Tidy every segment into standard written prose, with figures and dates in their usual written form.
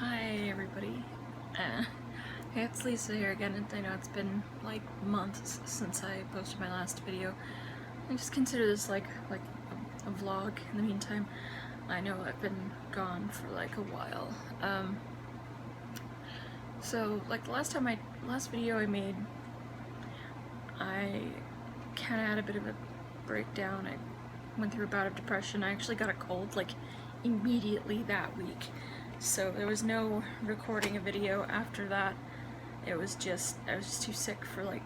Hi everybody, hey, it's Lisa here again, and I know it's been like months since I posted my last video. I just consider this like a vlog in the meantime. I know I've been gone for like a while. So like the last video I made, I kinda had a bit of a breakdown. I went through a bout of depression. I actually got a cold like immediately that week. So there was no recording a video after that. I was just too sick for like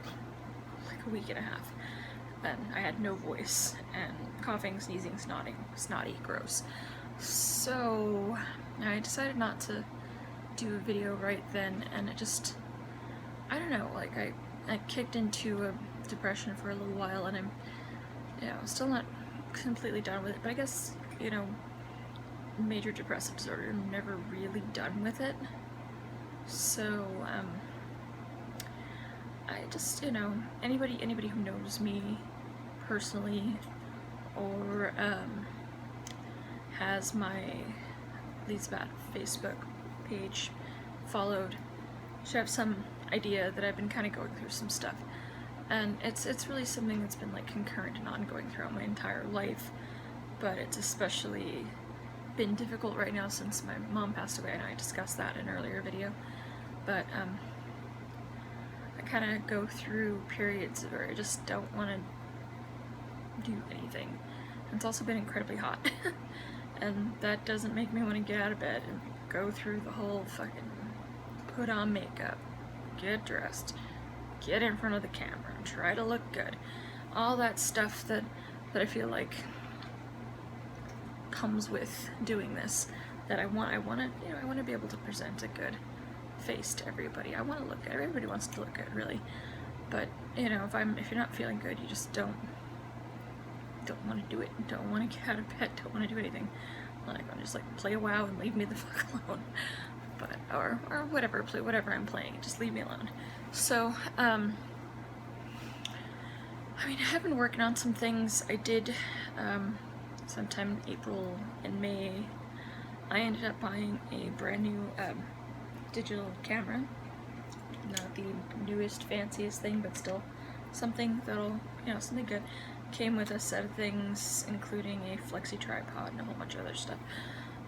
a week and a half. And I had no voice, and coughing, sneezing, snotty, gross. So I decided not to do a video right then, and it just, I don't know, like I kicked into a depression for a little while, and I'm, still not completely done with it, but I guess, major depressive disorder, I'm never really done with it. So, I just, anybody who knows me personally or has my Lisa Facebook page followed should have some idea that I've been kind of going through some stuff. And it's really something that's been like concurrent and ongoing throughout my entire life, but it's especially been difficult right now since my mom passed away, and I discussed that in an earlier video. But I kind of go through periods where I just don't want to do anything. And it's also been incredibly hot, and that doesn't make me want to get out of bed and go through the whole fucking put on makeup, get dressed, get in front of the camera, and try to look good. All that stuff that I feel like comes with doing this, that I want to be able to present a good face to everybody. I want to look good. Everybody wants to look good, really. But if you're not feeling good, you just don't want to do it. Don't want to get out of bed. Don't want to do anything. Like, I'm just like, play a WoW and leave me the fuck alone. But or whatever, play whatever I'm playing. Just leave me alone. So I have been working on some things. I did sometime in April and May, I ended up buying a brand new digital camera. Not the newest, fanciest thing, but still something that'll, something good. Came with a set of things, including a flexi tripod and a whole bunch of other stuff.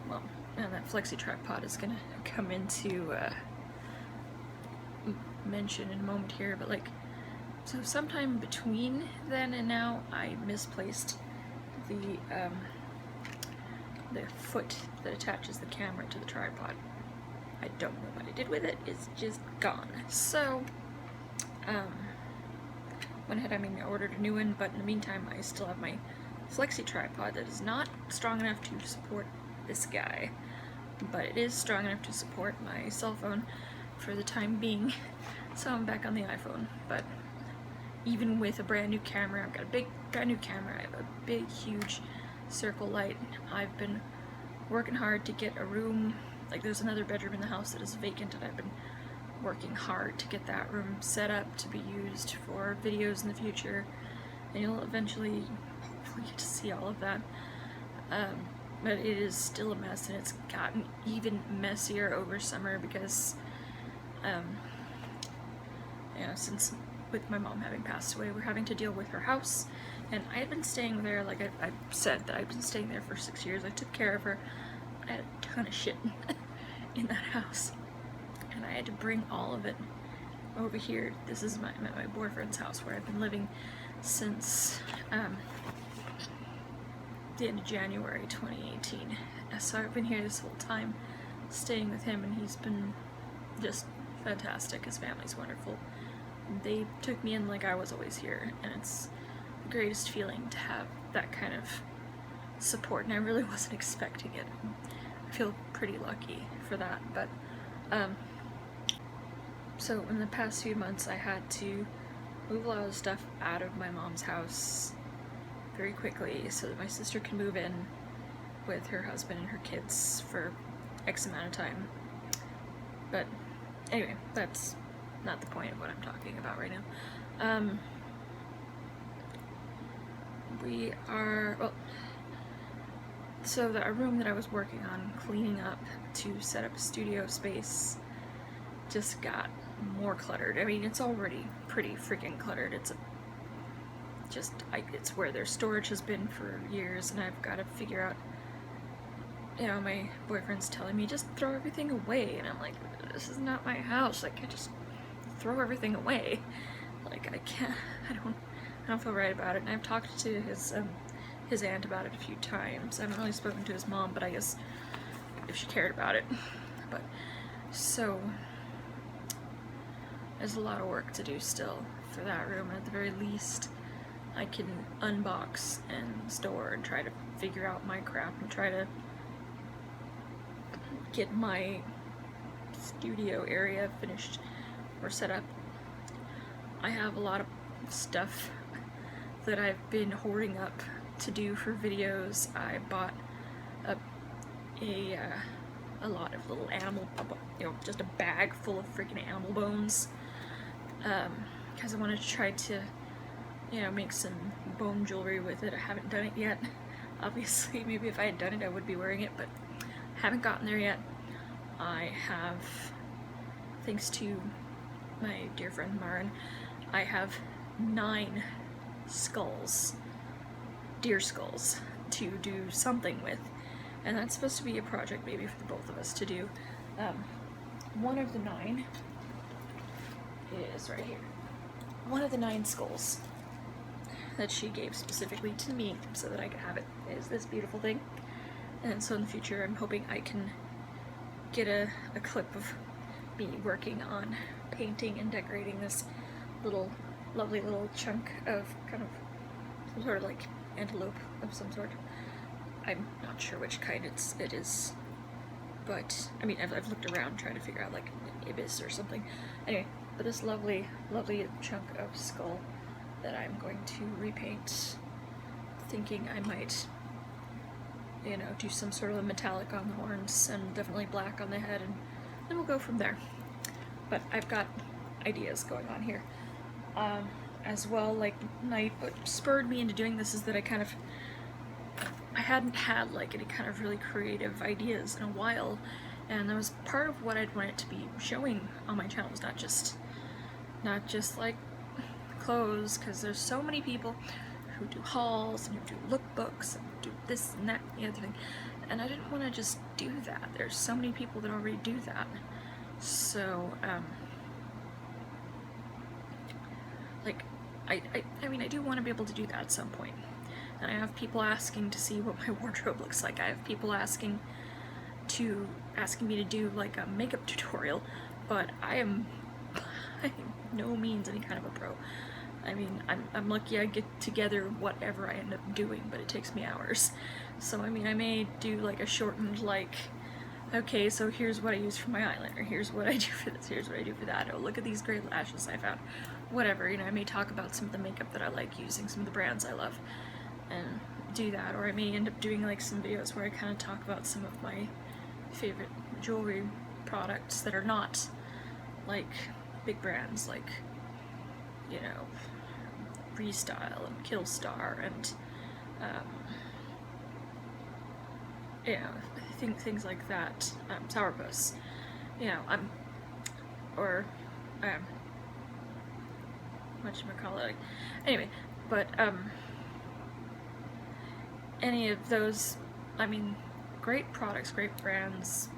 Well, and that flexi tripod is gonna come into mention in a moment here, but like, so sometime between then and now, I misplaced the foot that attaches the camera to the tripod. I don't know what I did with it. It's just gone. So, went ahead, I ordered a new one, but in the meantime, I still have my flexi tripod that is not strong enough to support this guy, but it is strong enough to support my cell phone for the time being. So I'm back on the iPhone, but even with a brand new camera, I've got a brand new camera, I have a big, huge circle light. I've been working hard to get a room, like there's another bedroom in the house that is vacant, and I've been working hard to get that room set up to be used for videos in the future, and you'll eventually hopefully get to see all of that. But it is still a mess, and it's gotten even messier over summer because since with my mom having passed away, we're having to deal with her house, and I had been staying there, like I said, that I've been staying there for 6 years. I took care of her. I had a ton of shit in that house, and I had to bring all of it over here. This is my boyfriend's house, where I've been living since the end of January 2018. So I've been here this whole time, staying with him, and he's been just fantastic. His family's wonderful. They took me in like I was always here, and it's the greatest feeling to have that kind of support, and I really wasn't expecting it. I feel pretty lucky for that. But so in the past few months, I had to move a lot of stuff out of my mom's house very quickly so that my sister can move in with her husband and her kids for X amount of time. But anyway, that's not the point of what I'm talking about right now. We are, well, so a room that I was working on cleaning up to set up a studio space just got more cluttered. I mean, it's already pretty freaking cluttered. It's it's where their storage has been for years, and I've got to figure out, you know, my boyfriend's telling me just throw everything away, and I'm like, this is not my house. I can't just throw everything away. Like, I can't, I don't feel right about it. And I've talked to his aunt about it a few times. I haven't really spoken to his mom, but I guess if she cared about it. But so there's a lot of work to do still for that room, and at the very least I can unbox and store and try to figure out my crap and try to get my studio area finished or set up. I have a lot of stuff that I've been hoarding up to do for videos. I bought a lot of little animal, you know, just a bag full of freaking animal bones, because I wanted to try to, you know, make some bone jewelry with it. I haven't done it yet. Obviously, maybe if I had done it I would be wearing it, but haven't gotten there yet. I have, thanks to my dear friend Marin, I have 9 skulls, deer skulls, to do something with, and that's supposed to be a project maybe for the both of us to do. One of the 9 is right here. One of the 9 skulls that she gave specifically to me so that I could have it is this beautiful thing. And so in the future I'm hoping I can get a clip of me working on painting and decorating this little lovely little chunk of kind of some sort of like antelope of some sort. I'm not sure which kind it is, but I mean I've looked around trying to figure out like an ibis or something. Anyway, but this lovely chunk of skull that I'm going to repaint, thinking I might, you know, do some sort of a metallic on the horns and definitely black on the head, and then we'll go from there. But I've got ideas going on here. As well, like, what spurred me into doing this is that I hadn't had like any kind of really creative ideas in a while, and that was part of what I'd wanted to be showing on my channel. Was not just like clothes, because there's so many people who do hauls and who do lookbooks and do this and that and the other thing, and I didn't want to just do that. There's so many people that already do that. So like I mean I do want to be able to do that at some point, and I have people asking to see what my wardrobe looks like. I have people asking me to do like a makeup tutorial, but I am by no means any kind of a pro. I mean, I'm lucky I get together whatever I end up doing, but it takes me hours. So I mean, I may do like a shortened, like, okay, so here's what I use for my eyeliner, here's what I do for this, here's what I do for that, oh, look at these great lashes I found. Whatever, you know, I may talk about some of the makeup that I like using, some of the brands I love, and do that. Or I may end up doing like some videos where I kind of talk about some of my favorite jewelry products that are not like big brands, like, you know, Freestyle and Killstar and you know, things like that. Sourpuss, you know, whatchamacallit, anyway, but any of those, I mean, great products, great brands.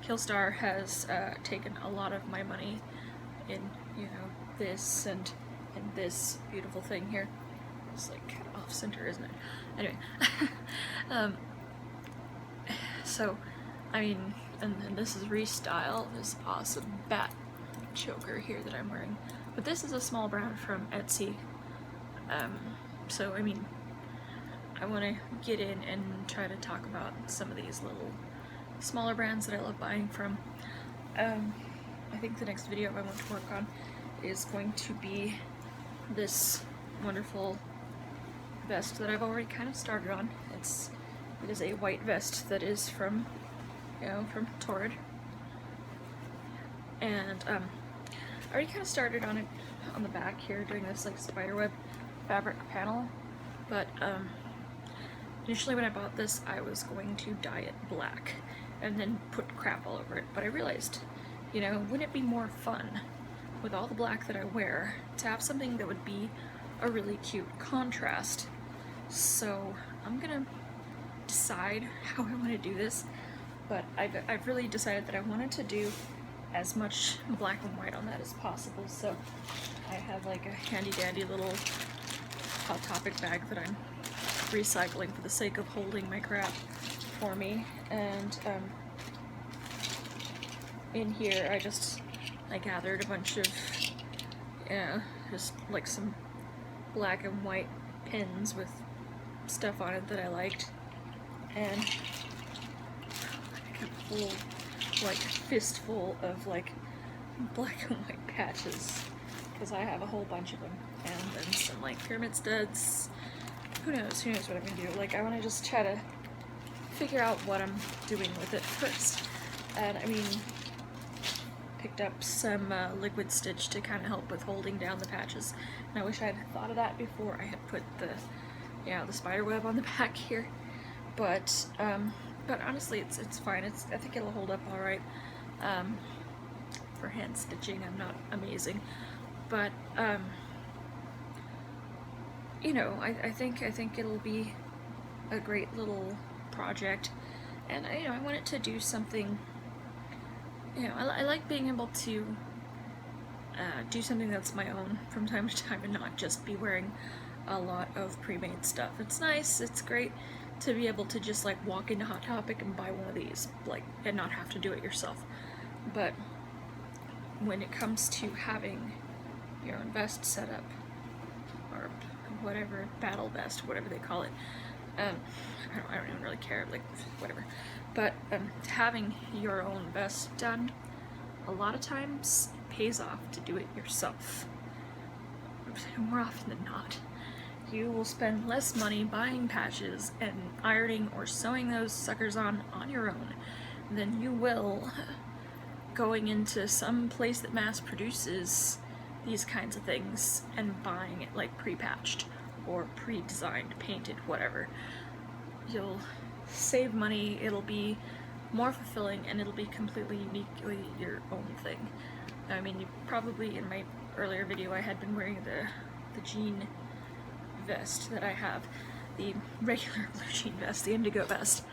Killstar has taken a lot of my money in, you know, this and this beautiful thing here. It's like kind of off center, isn't it? Anyway, so I mean, and this is Restyle, this awesome bat choker here that I'm wearing. But this is a small brand from Etsy. So I mean, I want to get in and try to talk about some of these little smaller brands that I love buying from. I think the next video I want to work on is going to be this wonderful vest that I've already kind of started on. It is a white vest that is from, you know, from Torrid, and I already kind of started on it on the back here, doing this like spiderweb fabric panel, but Initially when I bought this, I was going to dye it black and then put crap all over it, but I realized, you know, wouldn't it be more fun with all the black that I wear to have something that would be a really cute contrast? So I'm gonna decide how I want to do this, but I've really decided that I wanted to do as much black and white on that as possible, so I have like a handy dandy little Hot Topic bag that I'm recycling for the sake of holding my crap for me, and in here I gathered a bunch of, just like some black and white pins with stuff on it that I liked, and like a full, like, fistful of like black and white patches, because I have a whole bunch of them, and then some like pyramid studs. Who knows what I'm gonna do. Like, I want to just try to figure out what I'm doing with it first. And I mean, picked up some liquid stitch to kind of help with holding down the patches, and I wish I'd thought of that before I had put the, the spider web on the back here. But honestly, it's fine. I think it'll hold up all right. For hand stitching, I'm not amazing, but you know, I think it'll be a great little project, and I want it to do something. I like being able to do something that's my own from time to time and not just be wearing a lot of pre-made stuff. It's nice, it's great to be able to just like walk into Hot Topic and buy one of these, like, and not have to do it yourself. But when it comes to having your own vest set up, or whatever, battle vest, whatever they call it, I don't even really care, like, whatever. But having your own vest done, a lot of times pays off to do it yourself. More often than not, you will spend less money buying patches and ironing or sewing those suckers on your own than you will going into some place that mass produces these kinds of things and buying it like pre-patched or pre-designed, painted, whatever. You'll save money, it'll be more fulfilling, and it'll be completely uniquely your own thing. I mean, you probably, in my earlier video, I had been wearing the jean vest that I have, the regular blue jean vest, the indigo vest.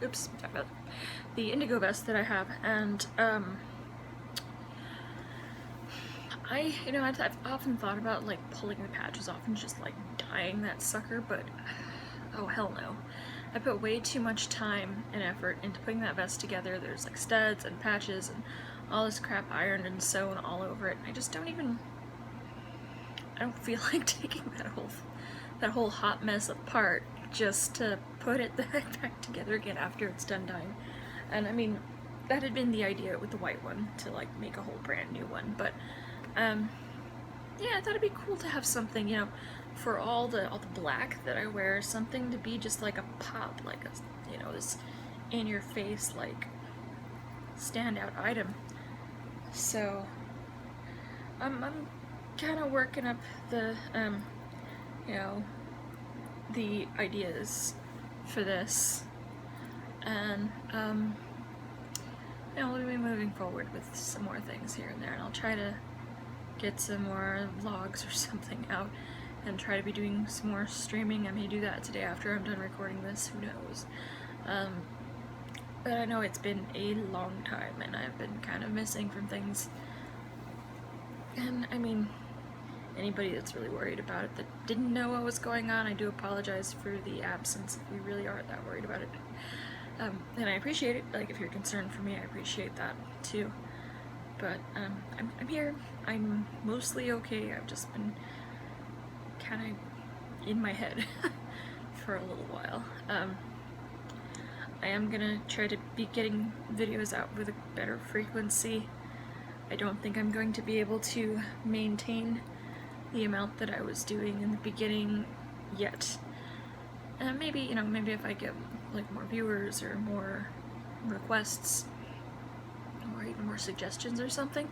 Oops, sorry about that. The indigo vest that I have, and I've often thought about like pulling the patches off and just like dyeing that sucker, but oh hell no. I put way too much time and effort into putting that vest together. There's like studs and patches and all this crap ironed and sewn all over it, and I just don't feel like taking that whole hot mess apart just to put it back together again after it's done dyeing. And I mean, that had been the idea with the white one, to like make a whole brand new one, but yeah, I thought it'd be cool to have something, for all the black that I wear, something to be just like a pop, like a, this in your face, like, standout item. So I'm kind of working up the the ideas for this, and we'll be moving forward with some more things here and there, and I'll try to get some more vlogs or something out and try to be doing some more streaming. I may do that today after I'm done recording this, who knows. But I know it's been a long time and I've been kind of missing from things, and I mean, anybody that's really worried about it that didn't know what was going on, I do apologize for the absence if you really aren't that worried about it. And I appreciate it, like, if you're concerned for me, I appreciate that too. But I'm here, I'm mostly okay. I've just been kind of in my head for a little while. I am gonna try to be getting videos out with a better frequency. I don't think I'm going to be able to maintain the amount that I was doing in the beginning yet. Maybe, maybe if I get like more viewers or more requests or even more suggestions or something,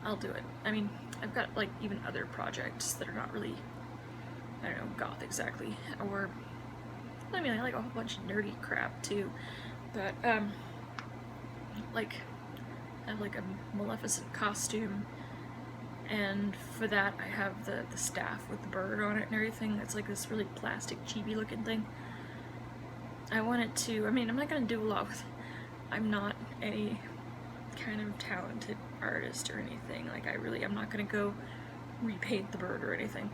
I'll do it. I mean, I've got like even other projects that are not really, I don't know, goth exactly, or I mean, I like a whole bunch of nerdy crap too, but like I have like a Maleficent costume, and for that I have the staff with the bird on it and everything. It's like this really plastic, chibi looking thing. I wanted to, I mean, I'm not gonna do a lot with it. I'm not any kind of talented artist or anything. Like, I'm not gonna go repaint the bird or anything.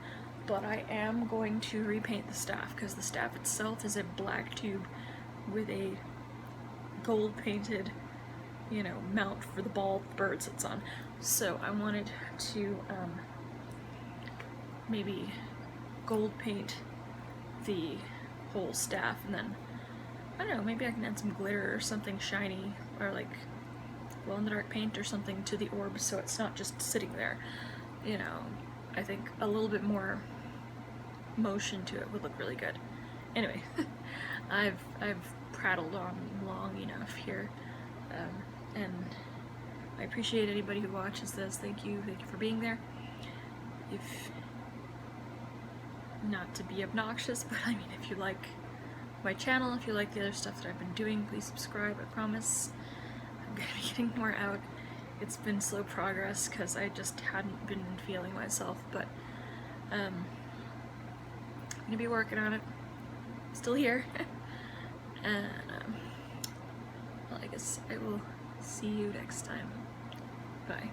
But I am going to repaint the staff, because the staff itself is a black tube with a gold painted, you know, mount for the ball the bird sits on. So I wanted to maybe gold paint the whole staff, and then, I don't know, maybe I can add some glitter or something shiny, or like glow-in-the-dark paint or something to the orb, so it's not just sitting there. You know, I think a little bit more motion to it would look really good. Anyway, I've prattled on long enough here, and I appreciate anybody who watches this. Thank you for being there. If not to be obnoxious, but I mean, if you like my channel, if you like the other stuff that I've been doing, please subscribe. I promise I'm gonna be getting more out. It's been slow progress because I just hadn't been feeling myself, but I'm gonna be working on it. Still here. And well, I guess I will see you next time. Bye.